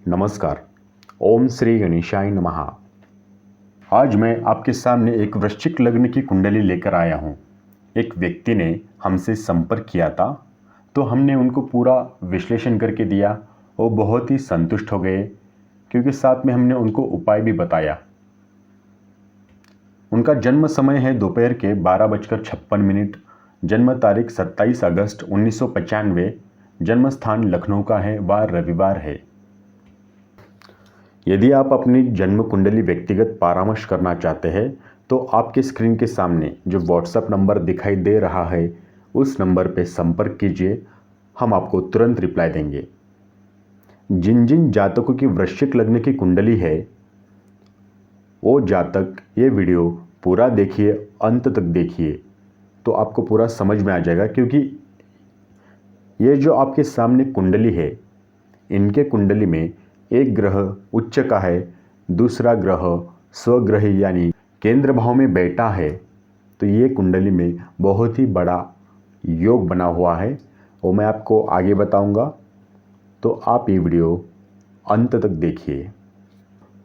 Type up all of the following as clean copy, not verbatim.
नमस्कार। ओम श्री गणेशाय नमः। आज मैं आपके सामने एक वृश्चिक लग्न की कुंडली लेकर आया हूँ। एक व्यक्ति ने हमसे संपर्क किया था, तो हमने उनको पूरा विश्लेषण करके दिया। वो बहुत ही संतुष्ट हो गए, क्योंकि साथ में हमने उनको उपाय भी बताया। उनका जन्म समय है दोपहर के 12:56। जन्म तारीख 27 अगस्त 1995। जन्म स्थान लखनऊ का है, वार रविवार है। यदि आप अपनी जन्म कुंडली व्यक्तिगत परामर्श करना चाहते हैं तो आपके स्क्रीन के सामने जो व्हाट्सएप नंबर दिखाई दे रहा है उस नंबर पर संपर्क कीजिए। हम आपको तुरंत रिप्लाई देंगे। जिन जिन जातकों की वृश्चिक लग्न की कुंडली है वो जातक ये वीडियो पूरा देखिए, अंत तक देखिए, तो आपको पूरा समझ में आ जाएगा। क्योंकि ये जो आपके सामने कुंडली है, इनके कुंडली में एक ग्रह उच्च का है, दूसरा ग्रह स्वग्रह यानी केंद्र भाव में बैठा है। तो ये कुंडली में बहुत ही बड़ा योग बना हुआ है, वो मैं आपको आगे बताऊंगा। तो आप ये वीडियो अंत तक देखिए।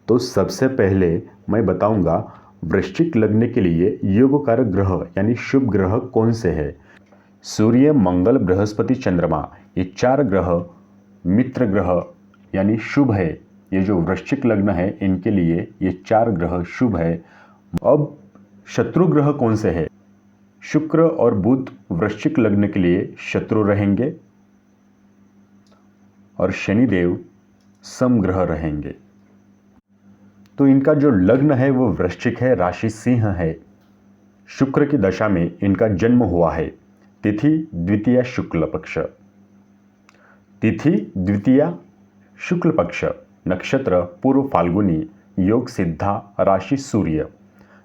तो सबसे पहले मैं बताऊंगा वृश्चिक लग्न के लिए योग कारक ग्रह यानी शुभ ग्रह कौन से है। सूर्य, मंगल, बृहस्पति, चंद्रमा, ये 4 ग्रह मित्र ग्रह यानी शुभ है। ये जो वृश्चिक लग्न है इनके लिए ये 4 ग्रह शुभ है। अब शत्रु ग्रह कौन से है। शुक्र और बुध वृश्चिक लग्न के लिए शत्रु रहेंगे और शनिदेव समग्रह रहेंगे। तो इनका जो लग्न है वो वृश्चिक है, राशि सिंह है। शुक्र की दशा में इनका जन्म हुआ है। तिथि द्वितीया शुक्ल पक्ष, तिथि द्वितीया शुक्ल पक्ष, नक्षत्र पूर्व फाल्गुनी, योग सिद्धा, राशि सूर्य,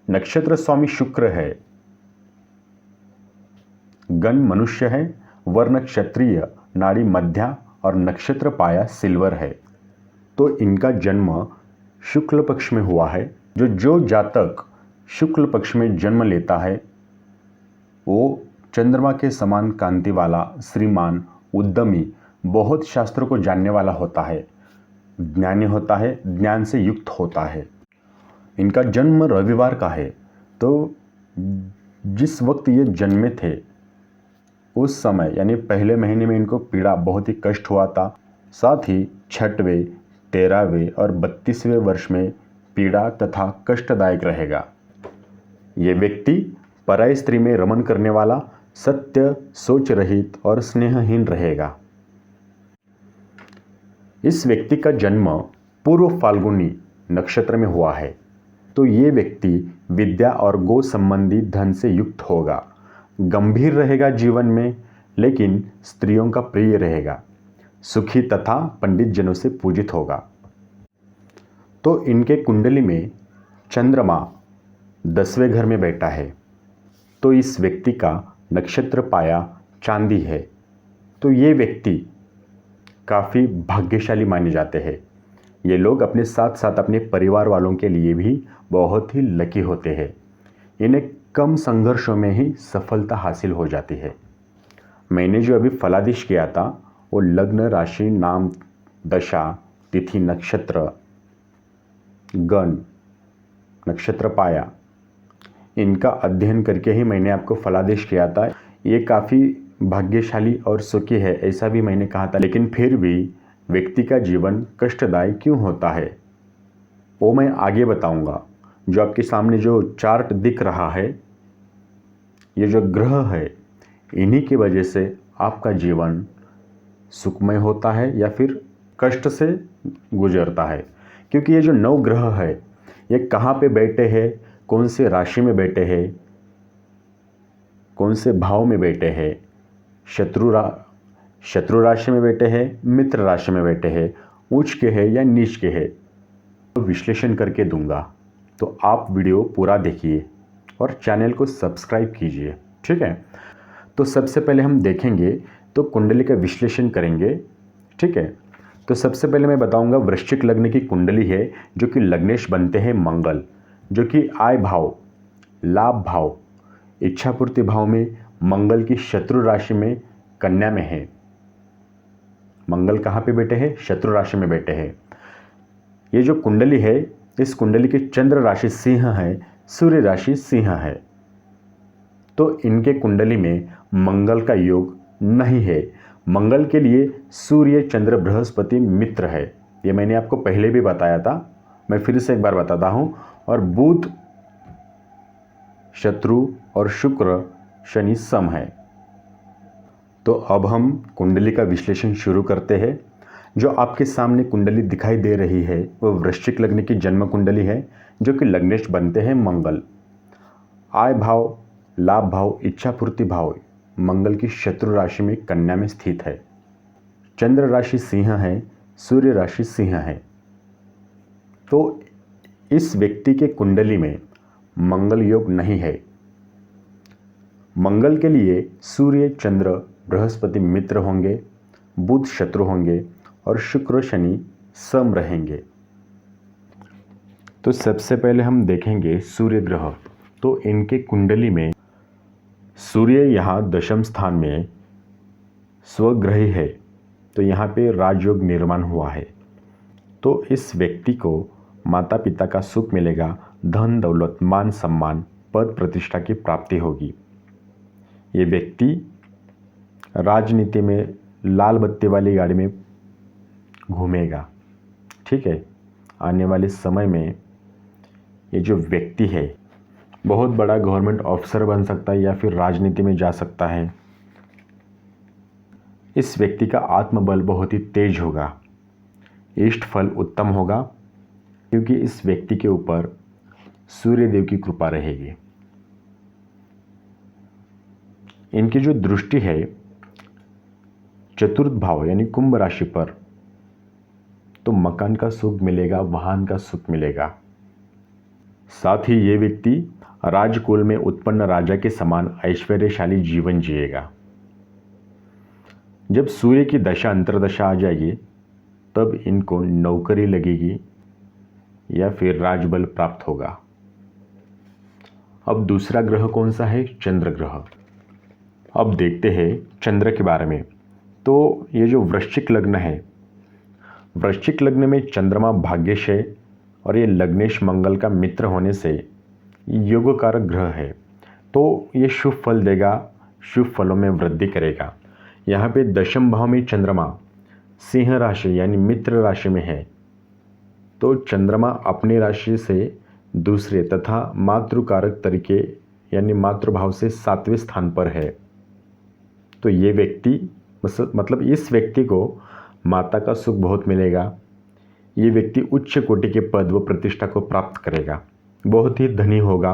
नक्षत्र स्वामी शुक्र है, गण मनुष्य है, वर्ण क्षत्रिय, नाड़ी मध्या और नक्षत्र पाया सिल्वर है। तो इनका जन्म शुक्ल पक्ष में हुआ है। जो जातक शुक्ल पक्ष में जन्म लेता है वो चंद्रमा के समान कांति वाला, श्रीमान, उद्यमी, बहुत शास्त्रों को जानने वाला होता है, ज्ञानी होता है, ज्ञान से युक्त होता है। इनका जन्म रविवार का है। तो जिस वक्त ये जन्मे थे उस समय यानी पहले महीने में इनको पीड़ा बहुत ही कष्ट हुआ था। साथ ही 6वें, 13वें और 32वें वर्ष में पीड़ा तथा कष्टदायक रहेगा। ये व्यक्ति पराई स्त्री में रमन करने वाला, सत्य, सोच रहित और स्नेहहीन रहेगा। इस व्यक्ति का जन्म पूर्व फाल्गुनी नक्षत्र में हुआ है। तो ये व्यक्ति विद्या और गो संबंधी धन से युक्त होगा। गंभीर रहेगा जीवन में, लेकिन स्त्रियों का प्रिय रहेगा। सुखी तथा पंडित जनों से पूजित होगा। तो इनके कुंडली में चंद्रमा 10वें घर में बैठा है। तो इस व्यक्ति का नक्षत्र पाया चांदी है। तो ये व्यक्ति काफ़ी भाग्यशाली माने जाते हैं। ये लोग अपने साथ साथ अपने परिवार वालों के लिए भी बहुत ही लकी होते हैं। इन्हें कम संघर्षों में ही सफलता हासिल हो जाती है। मैंने जो अभी फलादेश किया था वो लग्न, राशि, नाम, दशा, तिथि, नक्षत्र, गण, नक्षत्र पाया, इनका अध्ययन करके ही मैंने आपको फलादेश किया था। ये काफ़ी भाग्यशाली और सुखी है ऐसा भी मैंने कहा था। लेकिन फिर भी व्यक्ति का जीवन कष्टदायक क्यों होता है वो मैं आगे बताऊंगा। जो आपके सामने जो चार्ट दिख रहा है, ये जो ग्रह है, इन्हीं की वजह से आपका जीवन सुखमय होता है या फिर कष्ट से गुजरता है। क्योंकि ये जो 9 ग्रह है ये कहाँ पे बैठे हैं, कौन से राशि में बैठे हैं, कौन से भाव में बैठे हैं, शत्रु राशि में बैठे हैं, मित्र राशि में बैठे हैं, उच्च के हैं या नीच के हैं, तो विश्लेषण करके दूंगा। तो आप वीडियो पूरा देखिए और चैनल को सब्सक्राइब कीजिए, ठीक है। तो सबसे पहले हम देखेंगे तो कुंडली का विश्लेषण करेंगे, ठीक है। तो सबसे पहले मैं बताऊंगा वृश्चिक लग्न की कुंडली है, जो कि लग्नेश बनते हैं मंगल, जो कि आय भाव, लाभ भाव, इच्छा पूर्ति भाव में, मंगल की शत्रु राशि में, कन्या में है। मंगल कहाँ पे बैठे हैं, शत्रु राशि में बैठे हैं। ये जो कुंडली है, इस कुंडली की चंद्र राशि सिंह है, सूर्य राशि सिंह है, तो इनके कुंडली में मंगल का योग नहीं है। मंगल के लिए सूर्य चंद्र बृहस्पति मित्र है, ये मैंने आपको पहले भी बताया था, मैं फिर से एक बार बताता हूँ। और बुध शत्रु और शुक्र शनि सम है। तो अब हम कुंडली का विश्लेषण शुरू करते हैं। जो आपके सामने कुंडली दिखाई दे रही है वो वृश्चिक लग्न की जन्म कुंडली है, जो कि लग्नेश बनते हैं मंगल। आय भाव, लाभ भाव, इच्छा पूर्ति भाव मंगल की शत्रु राशि में कन्या में स्थित है। चंद्र राशि सिंह है, सूर्य राशि सिंह है। तो इस व्यक्ति के कुंडली में मंगल योग नहीं है। मंगल के लिए सूर्य चंद्र बृहस्पति मित्र होंगे, बुध शत्रु होंगे और शुक्र शनि सम रहेंगे। तो सबसे पहले हम देखेंगे सूर्य ग्रह। तो इनके कुंडली में सूर्य यहाँ दशम स्थान में स्वग्रही है, तो यहाँ पे राजयोग निर्माण हुआ है। तो इस व्यक्ति को माता पिता का सुख मिलेगा, धन दौलत मान सम्मान पद प्रतिष्ठा की प्राप्ति होगी। ये व्यक्ति राजनीति में लाल बत्ती वाली गाड़ी में घूमेगा, ठीक है। आने वाले समय में ये जो व्यक्ति है बहुत बड़ा गवर्नमेंट ऑफिसर बन सकता है या फिर राजनीति में जा सकता है। इस व्यक्ति का आत्मबल बहुत ही तेज होगा, इष्ट फल उत्तम होगा, क्योंकि इस व्यक्ति के ऊपर सूर्य देव की कृपा रहेगी। इनकी जो दृष्टि है चतुर्थ भाव यानी कुंभ राशि पर, तो मकान का सुख मिलेगा, वाहन का सुख मिलेगा। साथ ही ये व्यक्ति राजकुल में उत्पन्न राजा के समान ऐश्वर्यशाली जीवन जिएगा। जब सूर्य की दशा अंतर्दशा आ जाएगी तब इनको नौकरी लगेगी या फिर राजबल प्राप्त होगा। अब दूसरा ग्रह कौन सा है? चंद्र ग्रह। अब देखते हैं चंद्र के बारे में। तो ये जो वृश्चिक लग्न है, वृश्चिक लग्न में चंद्रमा भाग्यश है और ये लग्नेश मंगल का मित्र होने से योग कारक ग्रह है, तो ये शुभ फल देगा, शुभ फलों में वृद्धि करेगा। यहाँ पे दशम भाव में चंद्रमा सिंह राशि यानी मित्र राशि में है, तो चंद्रमा अपनी राशि से दूसरे तथा मातृकारक तरीके यानी मातृभाव से 7वें स्थान पर है। तो ये व्यक्ति मतलब इस व्यक्ति को माता का सुख बहुत मिलेगा। ये व्यक्ति उच्च कोटि के पद व प्रतिष्ठा को प्राप्त करेगा, बहुत ही धनी होगा,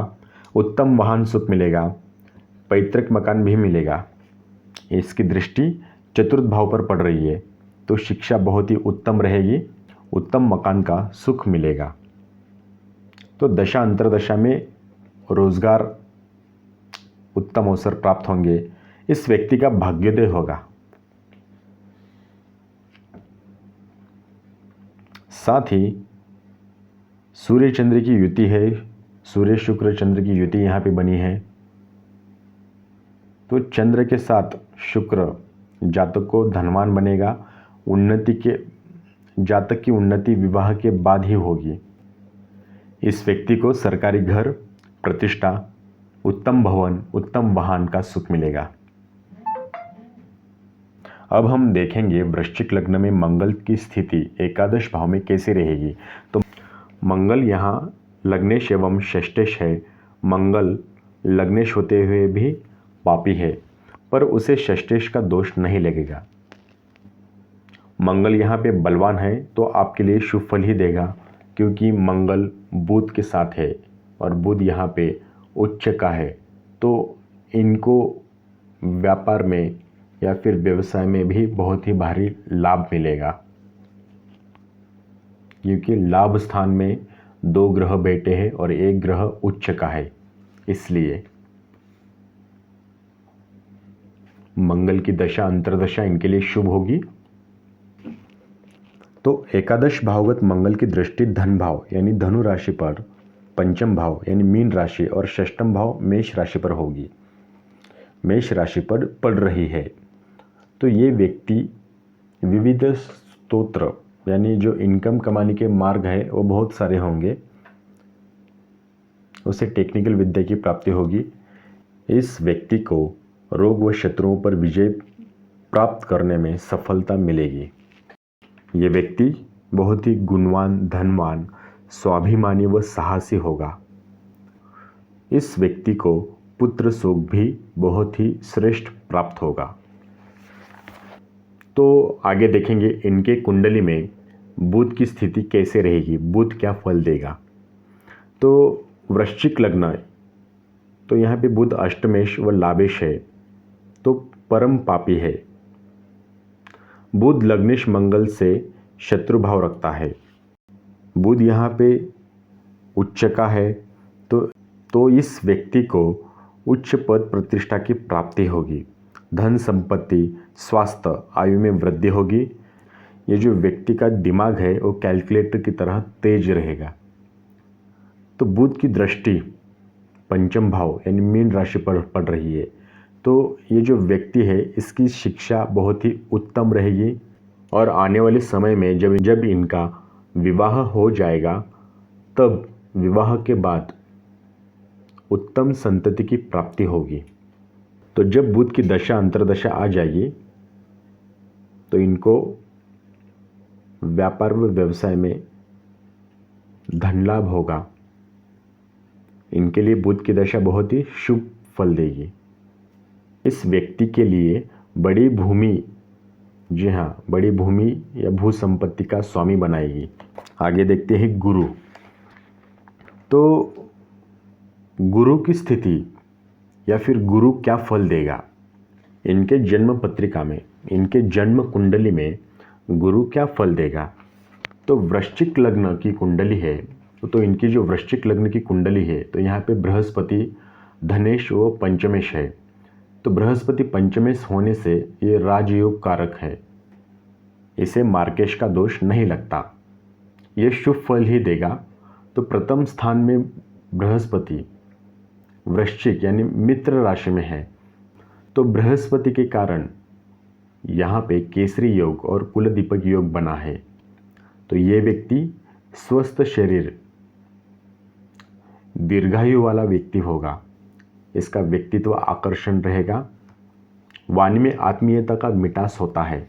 उत्तम वाहन सुख मिलेगा, पैतृक मकान भी मिलेगा। इसकी दृष्टि चतुर्थ भाव पर पड़ रही है, तो शिक्षा बहुत ही उत्तम रहेगी, उत्तम मकान का सुख मिलेगा। तो दशा अंतरदशा में रोजगार उत्तम अवसर प्राप्त होंगे। इस व्यक्ति का भाग्योदय होगा। साथ ही सूर्य चंद्र की युति है, सूर्य शुक्र चंद्र की युति यहाँ पे बनी है, तो चंद्र के साथ शुक्र जातक को धनवान बनेगा। जातक की उन्नति विवाह के बाद ही होगी। इस व्यक्ति को सरकारी घर, प्रतिष्ठा, उत्तम भवन, उत्तम वाहन का सुख मिलेगा। अब हम देखेंगे वृश्चिक लग्न में मंगल की स्थिति एकादश भाव में कैसी रहेगी। तो मंगल यहाँ लग्नेश एवं षष्ठेश है। मंगल लग्नेश होते हुए भी पापी है, पर उसे षष्ठेश का दोष नहीं लगेगा। मंगल यहाँ पे बलवान है, तो आपके लिए शुभ फल ही देगा, क्योंकि मंगल बुध के साथ है और बुध यहाँ पे उच्च का है, तो इनको व्यापार में या फिर व्यवसाय में भी बहुत ही भारी लाभ मिलेगा, क्योंकि लाभ स्थान में 2 ग्रह बैठे हैं और 1 ग्रह उच्च का है, इसलिए मंगल की दशा अंतर्दशा इनके लिए शुभ होगी। तो एकादश भावगत मंगल की दृष्टि धन भाव यानी धनु राशि पर, पंचम भाव यानी मीन राशि और षष्ठम भाव मेष राशि पर होगी, मेष राशि पर पड़ रही है। तो ये व्यक्ति विविध स्तोत्र यानी जो इनकम कमाने के मार्ग है वो बहुत सारे होंगे, उसे टेक्निकल विद्या की प्राप्ति होगी। इस व्यक्ति को रोग व शत्रुओं पर विजय प्राप्त करने में सफलता मिलेगी। ये व्यक्ति बहुत ही गुणवान, धनवान, स्वाभिमानी व साहसी होगा। इस व्यक्ति को पुत्र सुख भी बहुत ही श्रेष्ठ प्राप्त होगा। तो आगे देखेंगे इनके कुंडली में बुध की स्थिति कैसे रहेगी, बुध क्या फल देगा। तो वृश्चिक लग्न, तो यहाँ पे बुध अष्टमेश व लाभेश है, तो परम पापी है। बुध लग्नेश मंगल से शत्रु भाव रखता है। बुध यहाँ पे उच्च का है, तो इस व्यक्ति को उच्च पद प्रतिष्ठा की प्राप्ति होगी। धन संपत्ति, स्वास्थ्य, आयु में वृद्धि होगी। ये जो व्यक्ति का दिमाग है वो कैलकुलेटर की तरह तेज रहेगा। तो बुध की दृष्टि पंचम भाव यानी मीन राशि पर पड़ रही है, तो ये जो व्यक्ति है इसकी शिक्षा बहुत ही उत्तम रहेगी। और आने वाले समय में जब इनका विवाह हो जाएगा, तब विवाह के बाद उत्तम संतति की प्राप्ति होगी। तो जब बुध की दशा अंतर्दशा आ जाएगी तो इनको व्यापार व व्यवसाय में धन लाभ होगा। इनके लिए बुध की दशा बहुत ही शुभ फल देगी। इस व्यक्ति के लिए बड़ी भूमि, जी हाँ, बड़ी भूमि या भू संपत्ति का स्वामी बनाएगी। आगे देखते हैं गुरु। तो गुरु की स्थिति या फिर गुरु क्या फल देगा। इनके जन्म पत्रिका में, इनके जन्म कुंडली में गुरु क्या फल देगा। तो वृश्चिक लग्न की कुंडली है, तो इनकी जो वृश्चिक लग्न की कुंडली है, तो यहाँ पे बृहस्पति धनेश व पंचमेश है। तो बृहस्पति पंचमेश होने से ये राजयोग कारक है, इसे मार्केश का दोष नहीं लगता, ये शुभ फल ही देगा। तो प्रथम स्थान में बृहस्पति वृश्चिक यानी मित्र राशि में है, तो बृहस्पति के कारण यहाँ पे केसरी योग और कुलदीपक योग बना है। तो ये व्यक्ति स्वस्थ शरीर, दीर्घायु वाला व्यक्ति होगा। इसका व्यक्तित्व आकर्षण रहेगा। वाणी में आत्मीयता का मिठास होता है।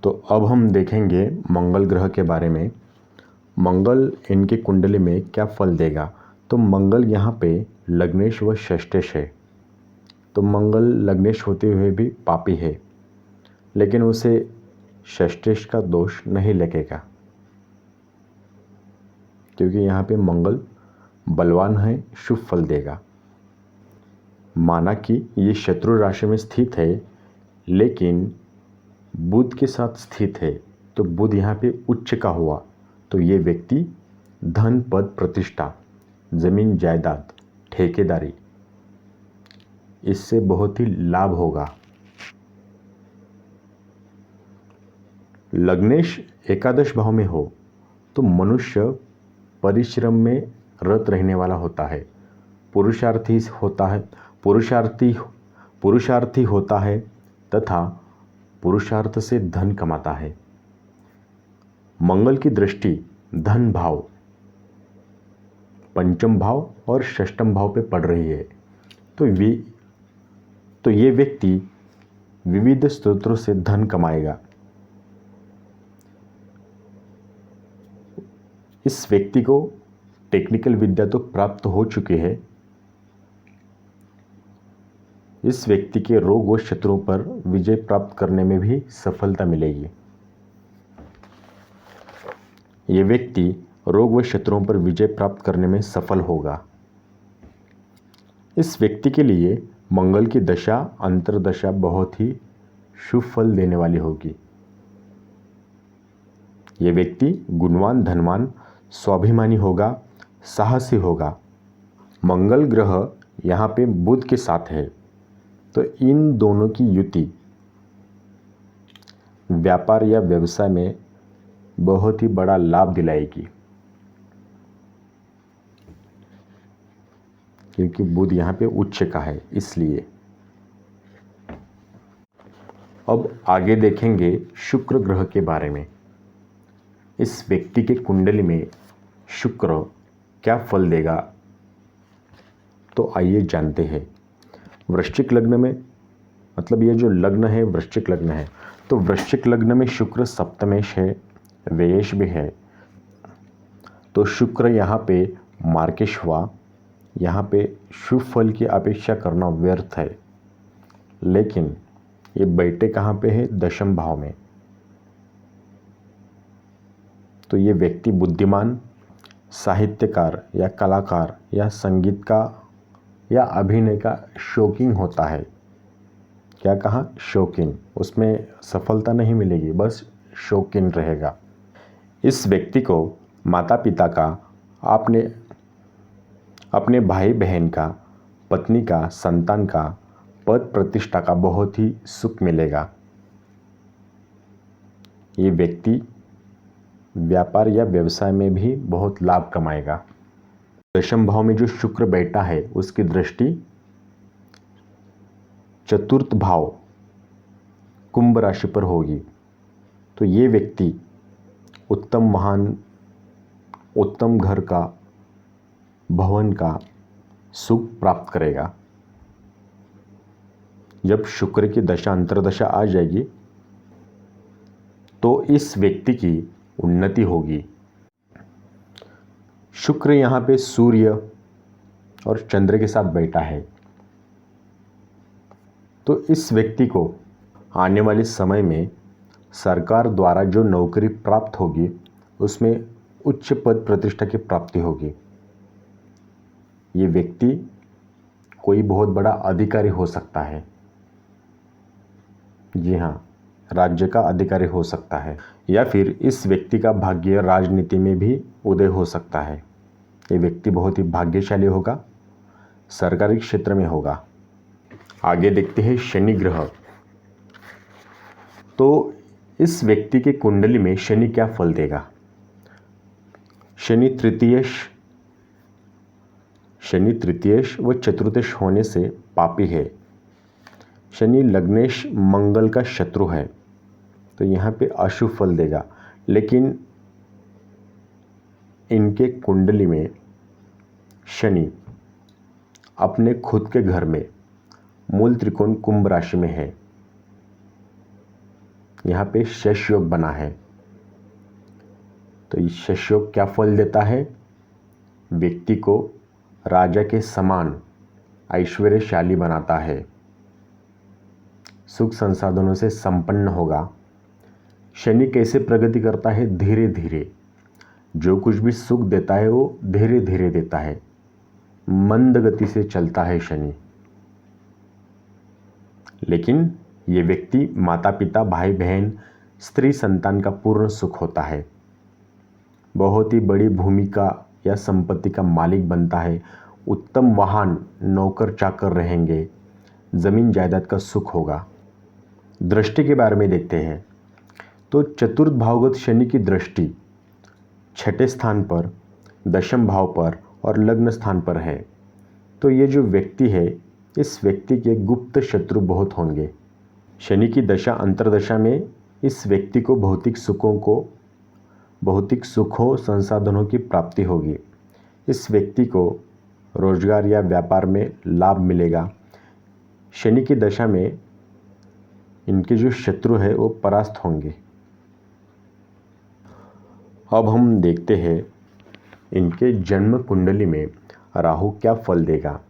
तो अब हम देखेंगे मंगल ग्रह के बारे में। मंगल इनकी कुंडली में क्या फल देगा। तो मंगल यहाँ पे लग्नेश व षष्ठेश है। तो मंगल लग्नेश होते हुए भी पापी है, लेकिन उसे षष्ठेश का दोष नहीं लगेगा, क्योंकि यहाँ पे मंगल बलवान है, शुभ फल देगा। माना कि ये शत्रु राशि में स्थित है, लेकिन बुध के साथ स्थित है, तो बुध यहाँ पे उच्च का हुआ, तो ये व्यक्ति धन, पद, प्रतिष्ठा, जमीन जायदाद, ठेकेदारी, इससे बहुत ही लाभ होगा। लग्नेश एकादश भाव में हो तो मनुष्य परिश्रम में रत रहने वाला होता है, पुरुषार्थी होता है तथा पुरुषार्थ से धन कमाता है। मंगल की दृष्टि धन भाव, पंचम भाव और षष्ठम भाव पे पड़ रही है, तो ये व्यक्ति विविध स्रोतों से धन कमाएगा। इस व्यक्ति को टेक्निकल विद्या तो प्राप्त हो चुकी है। इस व्यक्ति के रोग व शत्रुओं पर विजय प्राप्त करने में भी सफलता मिलेगी। ये व्यक्ति रोग व शत्रुओं पर विजय प्राप्त करने में सफल होगा। इस व्यक्ति के लिए मंगल की दशा अंतर्दशा बहुत ही शुभ फल देने वाली होगी। ये व्यक्ति गुणवान, धनवान, स्वाभिमानी होगा, साहसी होगा। मंगल ग्रह यहाँ पे बुध के साथ है, तो इन दोनों की युति व्यापार या व्यवसाय में बहुत ही बड़ा लाभ दिलाएगी, क्योंकि बुध यहाँ पे उच्च का है इसलिए। अब आगे देखेंगे शुक्र ग्रह के बारे में। इस व्यक्ति के कुंडली में शुक्र क्या फल देगा, तो आइए जानते हैं। वृश्चिक लग्न में, मतलब ये जो लग्न है वृश्चिक लग्न है, तो वृश्चिक लग्न में शुक्र सप्तमेश है, व्ययेश भी है। तो शुक्र यहाँ पे मार्केश हुआ, यहाँ पे शुभ फल की अपेक्षा करना व्यर्थ है। लेकिन ये बैठे कहाँ पे है? दशम भाव में। तो ये व्यक्ति बुद्धिमान, साहित्यकार या कलाकार या संगीत का या अभिनय का शौकीन होता है। क्या कहा? शौकीन। उसमें सफलता नहीं मिलेगी, बस शौकीन रहेगा। इस व्यक्ति को माता पिता का, अपने भाई बहन का, पत्नी का, संतान का, पद प्रतिष्ठा का बहुत ही सुख मिलेगा। ये व्यक्ति व्यापार या व्यवसाय में भी बहुत लाभ कमाएगा। दशम भाव में जो शुक्र बैठा है उसकी दृष्टि चतुर्थ भाव कुंभ राशि पर होगी। तो ये व्यक्ति उत्तम घर का, भवन का सुख प्राप्त करेगा। जब शुक्र की दशा अंतर्दशा आ जाएगी तो इस व्यक्ति की उन्नति होगी। शुक्र यहाँ पे सूर्य और चंद्र के साथ बैठा है। तो इस व्यक्ति को आने वाले समय में सरकार द्वारा जो नौकरी प्राप्त होगी उसमें उच्च पद प्रतिष्ठा की प्राप्ति होगी। ये व्यक्ति कोई बहुत बड़ा अधिकारी हो सकता है। जी हाँ, राज्य का अधिकारी हो सकता है, या फिर इस व्यक्ति का भाग्य राजनीति में भी उदय हो सकता है। ये व्यक्ति बहुत ही भाग्यशाली होगा, सरकारी क्षेत्र में होगा। आगे देखते हैं शनि ग्रह। तो इस व्यक्ति के कुंडली में शनि क्या फल देगा? शनि तृतीयेश व चतुर्थेश होने से पापी है। शनि लग्नेश मंगल का शत्रु है, तो यहाँ पे अशुभ फल देगा। लेकिन इनके कुंडली में शनि अपने खुद के घर में मूल त्रिकोण कुंभ राशि में है। यहाँ पे शश योग बना है। तो इस शश योग क्या फल देता है? व्यक्ति को राजा के समान ऐश्वर्यशाली बनाता है, सुख संसाधनों से संपन्न होगा। शनि कैसे प्रगति करता है? धीरे धीरे। जो कुछ भी सुख देता है वो धीरे धीरे देता है, मंद गति से चलता है शनि। लेकिन ये व्यक्ति माता पिता, भाई बहन, स्त्री संतान का पूर्ण सुख होता है। बहुत ही बड़ी भूमिका या संपत्ति का मालिक बनता है। उत्तम वाहन, नौकर चाकर रहेंगे, जमीन जायदाद का सुख होगा। दृष्टि के बारे में देखते हैं। तो चतुर्थ भावगत शनि की दृष्टि छठे स्थान पर, दशम भाव पर और लग्न स्थान पर है। तो ये जो व्यक्ति है, इस व्यक्ति के गुप्त शत्रु बहुत होंगे। शनि की दशा अंतर्दशा में इस व्यक्ति को भौतिक सुखों, संसाधनों की प्राप्ति होगी। इस व्यक्ति को रोजगार या व्यापार में लाभ मिलेगा। शनि की दशा में इनके जो शत्रु है वो परास्त होंगे। अब हम देखते हैं इनके जन्म कुंडली में राहु क्या फल देगा।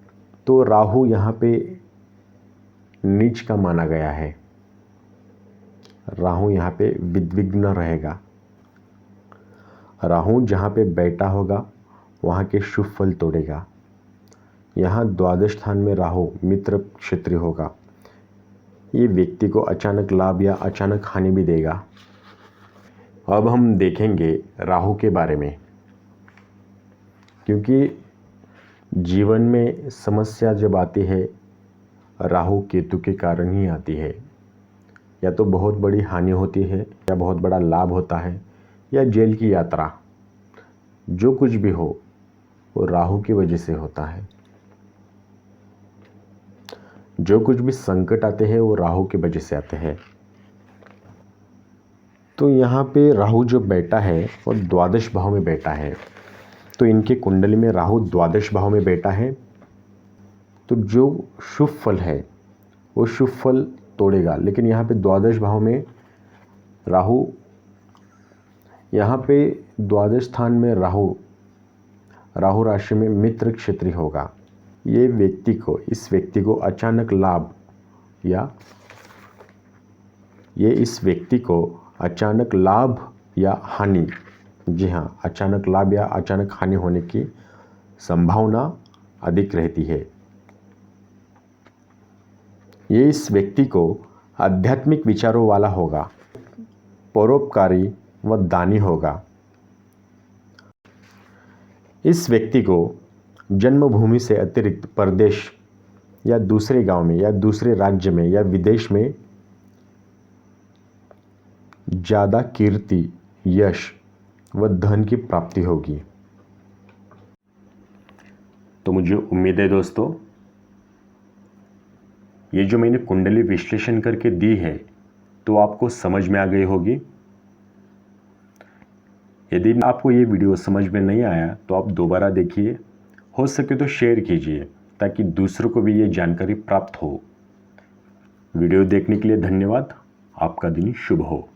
तो राहु यहाँ पे नीच का माना गया है। राहु यहाँ पे विद्विग्न रहेगा। राहु जहाँ पे बैठा होगा वहाँ के शुभ फल तोड़ेगा। यहाँ द्वादश स्थान में राहु मित्र क्षेत्रीय होगा। ये व्यक्ति को अचानक लाभ या अचानक हानि भी देगा। अब हम देखेंगे राहु के बारे में, क्योंकि जीवन में समस्या जब आती है राहु केतु के कारण ही आती है। या तो बहुत बड़ी हानि होती है, या बहुत बड़ा लाभ होता है, या जेल की यात्रा। जो कुछ भी हो वो राहु की वजह से होता है। जो कुछ भी संकट आते हैं वो राहु की वजह से आते हैं। तो यहाँ पे राहु जो बैठा है वो द्वादश भाव में बैठा है। तो इनके कुंडली में राहु द्वादश भाव में बैठा है, तो जो शुभ फल है वो शुभ फल तोड़ेगा। लेकिन यहाँ पे द्वादश भाव में राहु, यहाँ पे द्वादश स्थान में राहु राशि में मित्र क्षेत्री होगा। इस व्यक्ति को अचानक लाभ या हानि, जी हाँ, अचानक लाभ या अचानक हानि होने की संभावना अधिक रहती है। ये इस व्यक्ति को आध्यात्मिक विचारों वाला होगा, परोपकारी व दानी होगा। इस व्यक्ति को जन्मभूमि से अतिरिक्त परदेश या दूसरे गांव में या दूसरे राज्य में या विदेश में ज़्यादा कीर्ति, यश व धन की प्राप्ति होगी। तो मुझे उम्मीद है दोस्तों, ये जो मैंने कुंडली विश्लेषण करके दी है तो आपको समझ में आ गई होगी। यदि आपको ये वीडियो समझ में नहीं आया तो आप दोबारा देखिए, हो सके तो शेयर कीजिए ताकि दूसरों को भी ये जानकारी प्राप्त हो। वीडियो देखने के लिए धन्यवाद। आपका दिन शुभ हो।